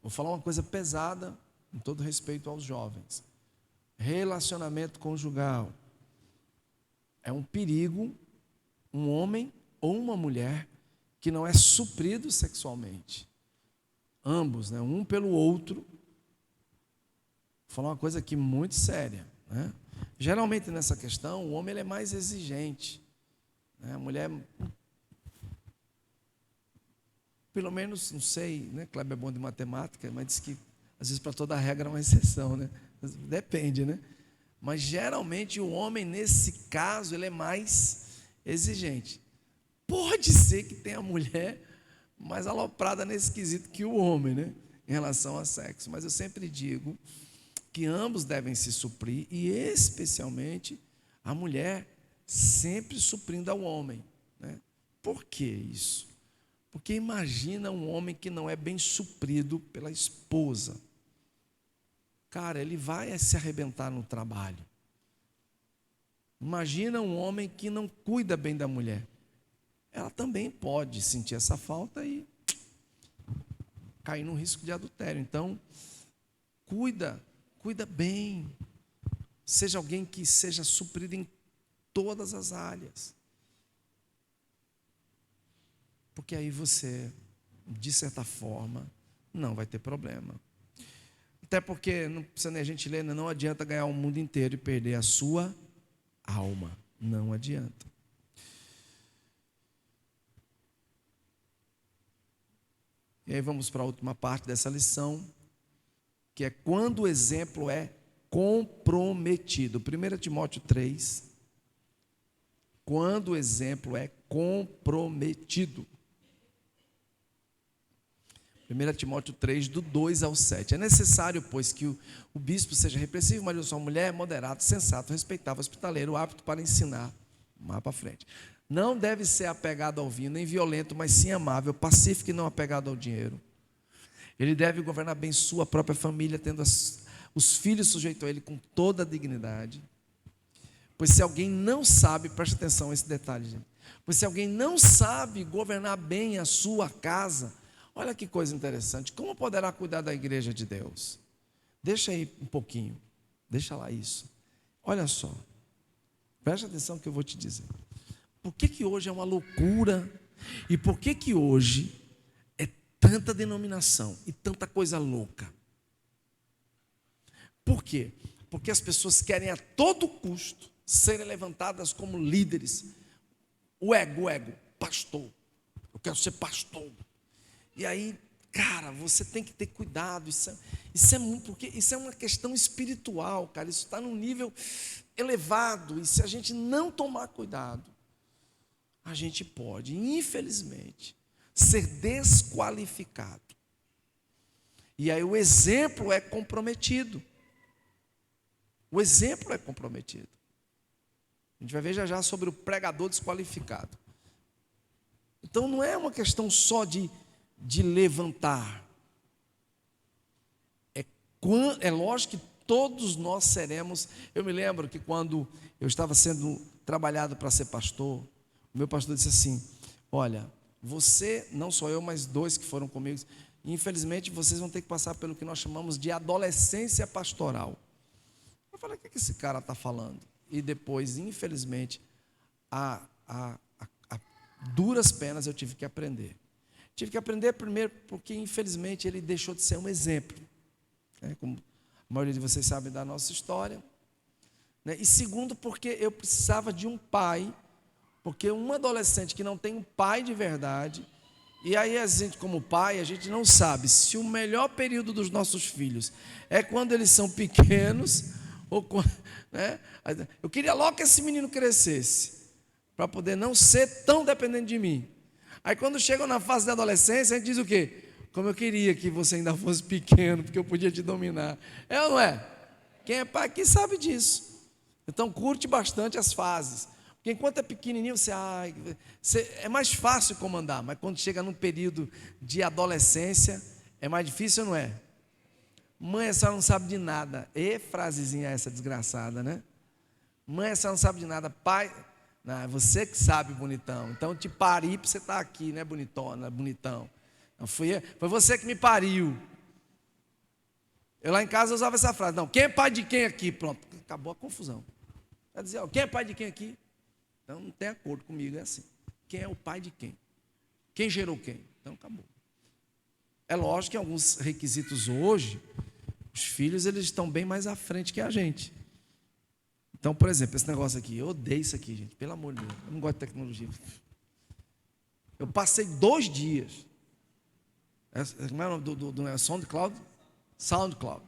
Vou falar uma coisa pesada, com todo respeito aos jovens. Relacionamento conjugal. É um perigo um homem ou uma mulher que não é suprido sexualmente. Ambos, né? Um pelo outro. Vou falar uma coisa aqui muito séria, né? Geralmente nessa questão, o homem ele é mais exigente, né? A mulher, pelo menos, não sei, né? Kleber é bom de matemática, mas diz que às vezes para toda regra é uma exceção, né? Depende, né? Mas geralmente o homem, nesse caso, ele é mais exigente. Pode ser que tenha a mulher mais aloprada nesse quesito que o homem, né? Em relação a sexo. Mas eu sempre digo que ambos devem se suprir, e especialmente a mulher sempre suprindo ao homem, né? Por que isso? Porque imagina um homem que não é bem suprido pela esposa. Cara, ele vai se arrebentar no trabalho. Imagina um homem que não cuida bem da mulher. Ela também pode sentir essa falta e cair no risco de adultério. Então, cuida bem. Seja alguém que seja suprido em todas as áreas. Porque aí você, de certa forma, não vai ter problema. Até porque, não precisa nem a gente ler, não adianta ganhar o mundo inteiro e perder a sua alma. Não adianta. E aí vamos para a última parte dessa lição, que é quando o exemplo é comprometido. 1 Timóteo 3, quando o exemplo é comprometido. 1 Timóteo 3, do 2 ao 7. É necessário, pois, que o bispo seja repressivo, marido de sua mulher, moderado, sensato, respeitável, hospitaleiro, apto para ensinar. Mais para frente. Não deve ser apegado ao vinho, nem violento, mas sim amável, pacífico e não apegado ao dinheiro. Ele deve governar bem sua própria família, tendo os filhos sujeitos a ele com toda a dignidade. Pois se alguém não sabe, preste atenção a esse detalhe, gente. Pois se alguém não sabe governar bem a sua casa, olha que coisa interessante, como poderá cuidar da igreja de Deus? Deixa aí um pouquinho, deixa lá isso. Olha só, preste atenção no que eu vou te dizer. Por que hoje é uma loucura? E por que hoje é tanta denominação e tanta coisa louca? Por quê? Porque as pessoas querem a todo custo serem levantadas como líderes. O ego, pastor. Eu quero ser pastor. E aí, cara, você tem que ter cuidado. Isso é muito, porque isso é uma questão espiritual, cara. Isso está num nível elevado. E se a gente não tomar cuidado, a gente pode, infelizmente, ser desqualificado. E aí o exemplo é comprometido. O exemplo é comprometido. A gente vai ver já sobre o pregador desqualificado. Então não é uma questão só de levantar. É lógico que todos nós seremos. Eu me lembro que quando eu estava sendo trabalhado para ser pastor, o meu pastor disse assim: olha, você, não só eu, mas 2 que foram comigo, infelizmente vocês vão ter que passar pelo que nós chamamos de adolescência pastoral. Eu falei, o que esse cara está falando? E depois, infelizmente, a duras penas eu tive que aprender. Tive que aprender primeiro porque, infelizmente, ele deixou de ser um exemplo, né? Como a maioria de vocês sabe da nossa história, né? E segundo, porque eu precisava de um pai. Porque um adolescente que não tem um pai de verdade, e aí a gente como pai, a gente não sabe se o melhor período dos nossos filhos é quando eles são pequenos, ou quando, né? Eu queria logo que esse menino crescesse, para poder não ser tão dependente de mim. Aí quando chegam na fase da adolescência, a gente diz o quê? Como eu queria que você ainda fosse pequeno, porque eu podia te dominar. É ou não é? Quem é pai aqui sabe disso. Então curte bastante as fases. Porque enquanto é pequenininho, é mais fácil comandar, mas quando chega num período de adolescência, é mais difícil ou não é? Mãe, a senhora não sabe de nada. E frasezinha essa desgraçada, né? Mãe, a senhora não sabe de nada. Pai, não, é você que sabe, bonitão. Então eu te pari para você estar aqui, né, bonitona, bonitão. Não, foi você que me pariu. Eu lá em casa usava essa frase, não, quem é pai de quem aqui? Pronto, acabou a confusão. Vai dizer, ó, quem é pai de quem aqui? Então não tem acordo comigo, é assim. Quem é o pai de quem? Quem gerou quem? Então acabou. É lógico que em alguns requisitos hoje, os filhos eles estão bem mais à frente que a gente. Então, por exemplo, esse negócio aqui, eu odeio isso aqui, gente, pelo amor de Deus, eu não gosto de tecnologia. Eu passei 2 dias, como é o nome do SoundCloud? SoundCloud.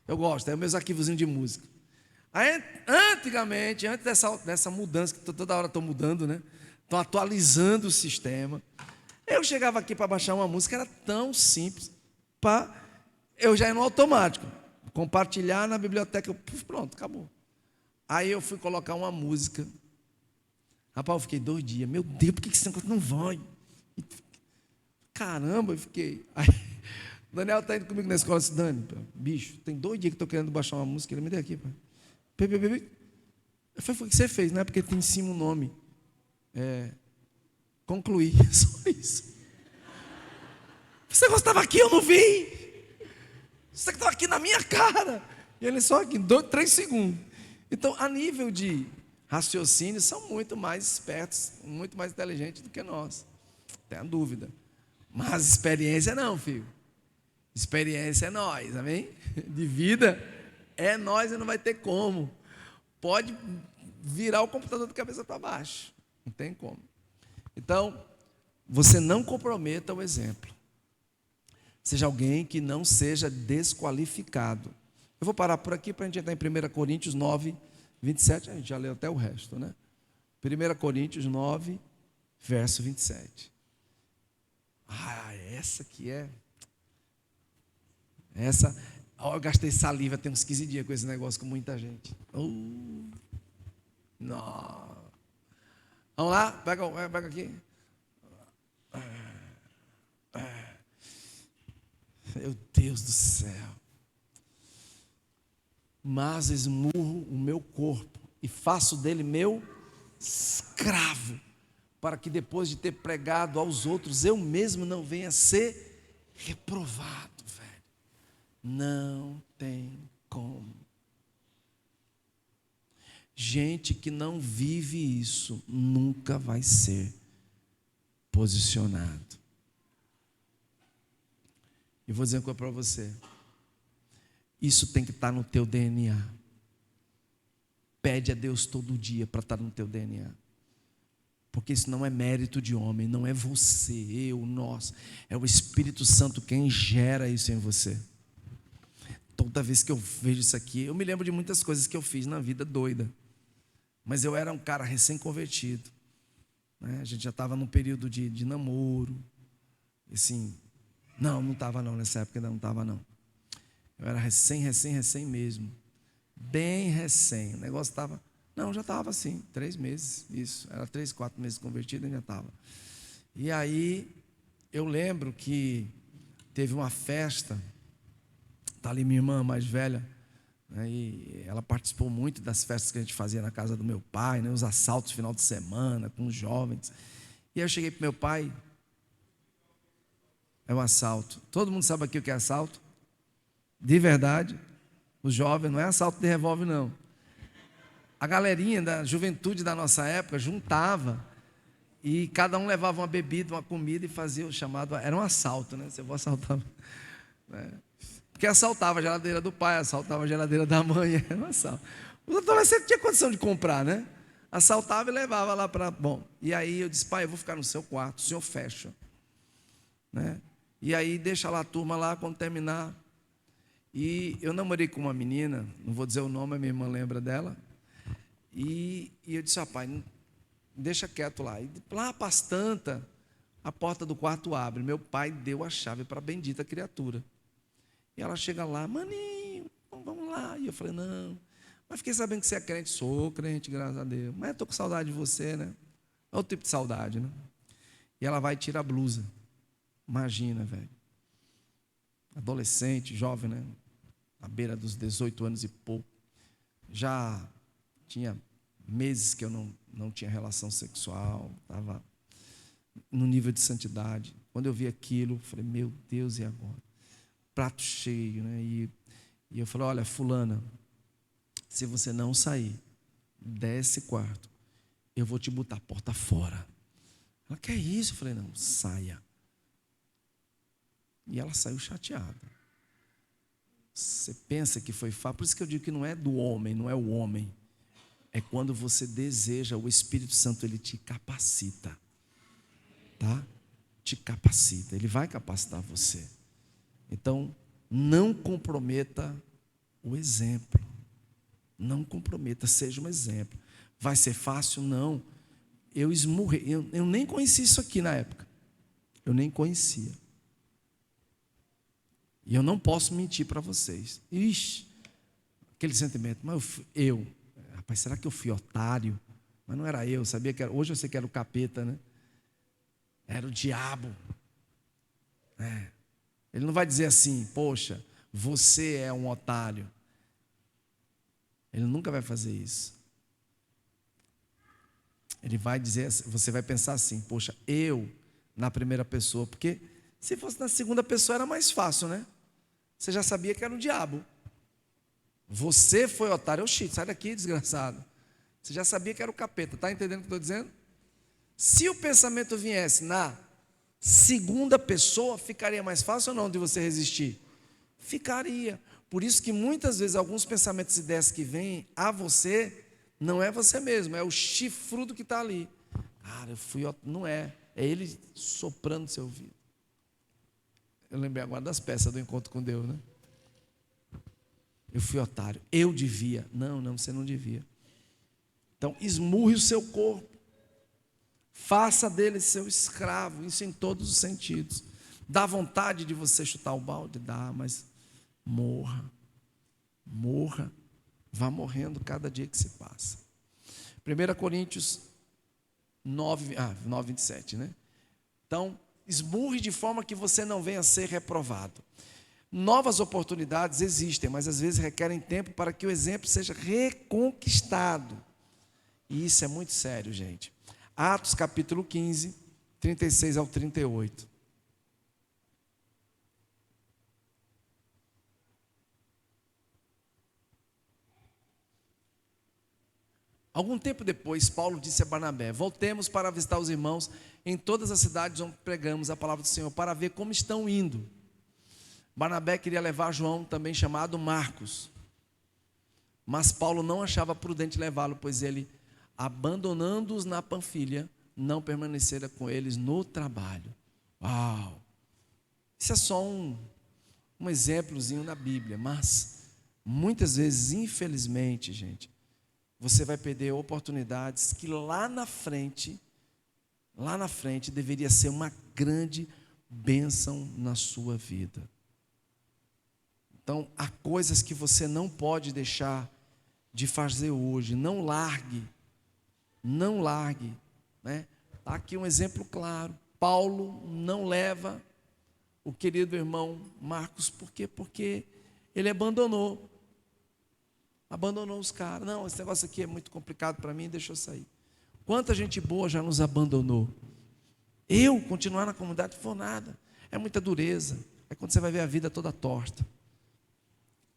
Eu gosto, é meus arquivozinhos de música. Aí, antigamente, antes dessa mudança, que toda hora estou mudando, né? Estão atualizando o sistema. Eu chegava aqui para baixar uma música, era tão simples, eu já ia no automático, compartilhar na biblioteca, pronto, acabou. Aí eu fui colocar uma música. Rapaz, eu fiquei 2 dias. Meu Deus, por que esse negócio não vai? Caramba, eu fiquei. Aí, o Daniel está indo comigo na escola. Disse, Dani, bicho, tem 2 dias que estou querendo baixar uma música. Ele me deu aqui, pai. Eu falei, foi o que você fez, né? Porque tem em cima o nome. Concluir. Só isso. Você gostava aqui, eu não vi. Você estava aqui na minha cara. E ele só aqui, 3 segundos. Então, a nível de raciocínio, são muito mais espertos, muito mais inteligentes do que nós. Não tenha dúvida. Mas experiência não, filho. Experiência é nós, amém? De vida é nós e não vai ter como. Pode virar o computador de cabeça para baixo. Não tem como. Então, você não comprometa o exemplo. Seja alguém que não seja desqualificado. Eu vou parar por aqui para a gente entrar em 1 Coríntios 9, 27. A gente já leu até o resto, né? 1 Coríntios 9, verso 27. Essa aqui é. Essa. Eu gastei saliva, tem uns 15 dias com esse negócio, com muita gente. Não. Vamos lá? Pega aqui. Meu Deus do céu. Mas esmurro o meu corpo e faço dele meu escravo, para que depois de ter pregado aos outros, eu mesmo não venha a ser reprovado, velho. Não tem como. Gente que não vive isso, nunca vai ser posicionado. E vou dizer uma coisa para você. Isso tem que estar no teu DNA. Pede a Deus todo dia para estar no teu DNA. Porque isso não é mérito de homem, não é você, eu, nós. É o Espírito Santo quem gera isso em você. Toda vez que eu vejo isso aqui, eu me lembro de muitas coisas que eu fiz na vida doida. Mas eu era um cara recém-convertido. Né? A gente já estava num período de namoro. Assim, não estava não, nessa época ainda não estava não. Eu era recém mesmo. Bem recém. O negócio estava... Não, já estava assim, 3 meses. Isso, era 3, 4 meses convertido e já estava. E aí, eu lembro que teve uma festa. Está ali minha irmã mais velha. Né, e ela participou muito das festas que a gente fazia na casa do meu pai. Né, os assaltos no final de semana, com os jovens. E aí eu cheguei para o meu pai. É um assalto. Todo mundo sabe aqui o que é assalto? De verdade, os jovens, não é assalto de revólver, não. A galerinha da juventude da nossa época juntava e cada um levava uma bebida, uma comida e fazia o chamado, era um assalto, né? Se eu vou assaltar, né? Porque assaltava a geladeira do pai, assaltava a geladeira da mãe, era um assalto. O adolescente tinha condição de comprar, né? Assaltava e levava lá para... Bom, e aí eu disse, pai, eu vou ficar no seu quarto, o senhor fecha. Né? E aí deixa lá a turma lá, quando terminar... E eu namorei com uma menina, não vou dizer o nome, a minha irmã lembra dela. E eu disse, pai, deixa quieto lá. E lá para as tantas, a porta do quarto abre. Meu pai deu a chave para a bendita criatura. E ela chega lá, maninho, vamos lá. E eu falei, não. Mas fiquei sabendo que você é crente. Sou crente, graças a Deus. Mas eu estou com saudade de você, né? É outro tipo de saudade, né? E ela vai e tira a blusa. Imagina, velho. Adolescente, jovem, né? À beira dos 18 anos e pouco. Já tinha meses que eu não tinha relação sexual. Estava no nível de santidade. Quando eu vi aquilo, falei, meu Deus, e agora? Prato cheio, né? E eu falei: olha, fulana, se você não sair desse quarto, eu vou te botar a porta fora. Ela: que é isso? Eu falei: não, saia. E ela saiu chateada. Você pensa que foi fácil? Por isso que eu digo que não é do homem, não é o homem. É quando você deseja, o Espírito Santo, ele te capacita. Tá? Te capacita, ele vai capacitar você. Então, não comprometa o exemplo. Não comprometa, seja um exemplo. Vai ser fácil? Não. Eu esmurrei, eu nem conhecia isso aqui na época. Eu nem conhecia. E eu não posso mentir para vocês. Ixi, aquele sentimento, mas rapaz, será que eu fui otário? Mas não era eu, sabia que era, hoje eu sei que era o capeta, né? Era o diabo. Ele não vai dizer assim: poxa, você é um otário. Ele nunca vai fazer isso. Ele vai dizer, você vai pensar assim: poxa, eu, na primeira pessoa, porque se fosse na segunda pessoa era mais fácil, né? Você já sabia que era o diabo. Você foi otário. Oxi, sai daqui, desgraçado. Você já sabia que era o capeta. Está entendendo o que eu estou dizendo? Se o pensamento viesse na segunda pessoa, ficaria mais fácil ou não de você resistir? Ficaria. Por isso que muitas vezes alguns pensamentos e ideias que vêm a você, não é você mesmo, é o chifrudo que está ali. Cara, não é. É ele soprando no seu ouvido. Eu lembrei agora das peças do encontro com Deus, né? Eu fui otário, eu devia. Não, você não devia. Então, esmurre o seu corpo. Faça dele seu escravo, isso em todos os sentidos. Dá vontade de você chutar o balde? Dá, mas morra. Vá morrendo cada dia que se passa. 1 Coríntios 9, 27, né? Então, esmurre de forma que você não venha a ser reprovado. Novas oportunidades existem, mas às vezes requerem tempo para que o exemplo seja reconquistado. E isso é muito sério, gente. Atos capítulo 15, 36 ao 38. Algum tempo depois, Paulo disse a Barnabé: voltemos para visitar os irmãos em todas as cidades onde pregamos a palavra do Senhor, para ver como estão indo. Barnabé queria levar João, também chamado Marcos, mas Paulo não achava prudente levá-lo, pois ele, abandonando-os na Panfilha, não permanecera com eles no trabalho. Uau! Isso é só um exemplozinho na Bíblia, mas muitas vezes, infelizmente, gente, você vai perder oportunidades que lá na frente deveria ser uma grande bênção na sua vida. Então, há coisas que você não pode deixar de fazer hoje. Não largue, né? Está aqui um exemplo claro. Paulo não leva o querido irmão Marcos, por quê? Porque ele abandonou os caras. Não, esse negócio aqui é muito complicado para mim, deixa eu sair. Quanta gente boa já nos abandonou. Eu continuar na comunidade não for nada, é muita dureza. É quando você vai ver a vida toda torta.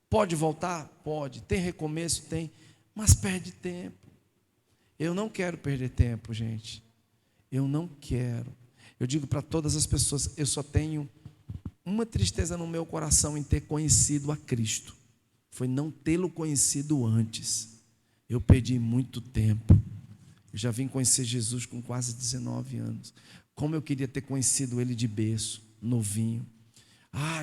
Pode voltar? Pode. Tem recomeço? Tem. Mas perde tempo. Eu não quero perder tempo, gente. Eu não quero. Eu digo para todas as pessoas: eu só tenho uma tristeza no meu coração em ter conhecido a Cristo. Foi não tê-lo conhecido antes. Eu perdi muito tempo. Eu já vim conhecer Jesus com quase 19 anos. Como eu queria ter conhecido Ele de berço, novinho.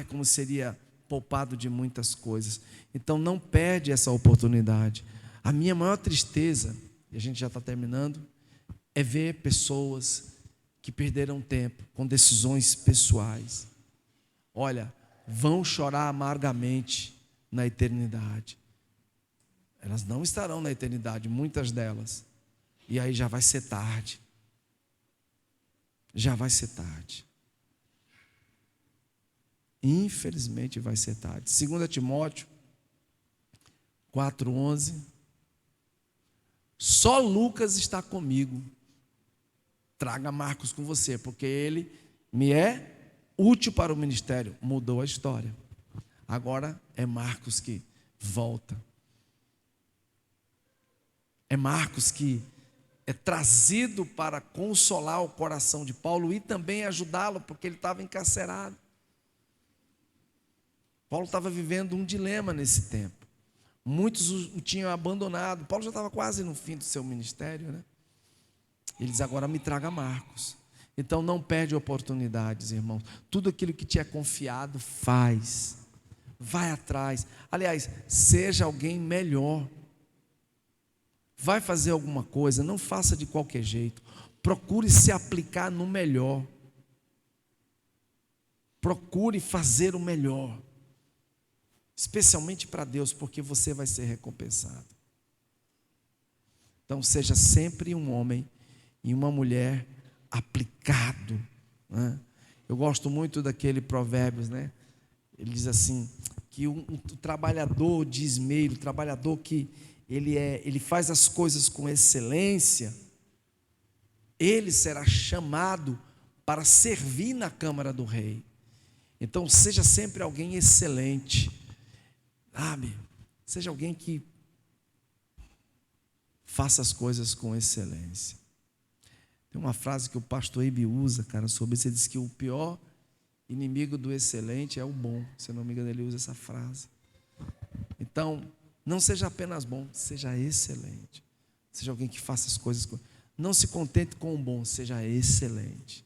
Como seria poupado de muitas coisas. Então não perde essa oportunidade. A minha maior tristeza, e a gente já está terminando, é ver pessoas que perderam tempo com decisões pessoais. Olha, vão chorar amargamente na eternidade. Elas não estarão na eternidade, muitas delas. E aí já vai ser tarde. Já vai ser tarde. Infelizmente vai ser tarde. 2 Timóteo 4:11. Só Lucas está comigo. Traga Marcos com você, porque ele me é útil para o ministério. Mudou a história. Agora é Marcos que volta. É Marcos que é trazido para consolar o coração de Paulo e também ajudá-lo, porque ele estava encarcerado. Paulo estava vivendo um dilema nesse tempo. Muitos o tinham abandonado. Paulo já estava quase no fim do seu ministério, né? Ele diz: agora me traga Marcos. Então não perde oportunidades, irmãos. Tudo aquilo que te é confiado, faz. Vai atrás. Aliás, seja alguém melhor. Vai fazer alguma coisa, não faça de qualquer jeito. Procure se aplicar no melhor. Procure fazer o melhor. Especialmente para Deus, porque você vai ser recompensado. Então seja sempre um homem e uma mulher aplicado, né? Eu gosto muito daquele Provérbios, né? Ele diz assim, que o trabalhador de esmero, o trabalhador que ele faz as coisas com excelência, ele será chamado para servir na Câmara do Rei. Então seja sempre alguém excelente, sabe? Seja alguém que faça as coisas com excelência. Tem uma frase que o pastor Ibe usa, cara, sobre isso. Ele diz que o pior inimigo do excelente é o bom. Se não me engano, ele usa essa frase. Então, não seja apenas bom, seja excelente. Seja alguém que faça as coisas com... Não se contente com o bom, seja excelente.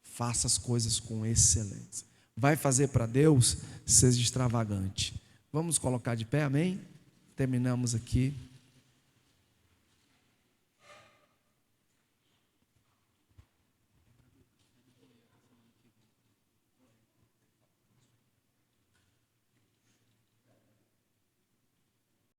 Faça as coisas com excelência. Vai fazer para Deus, seja extravagante. Vamos colocar de pé, amém? Terminamos aqui.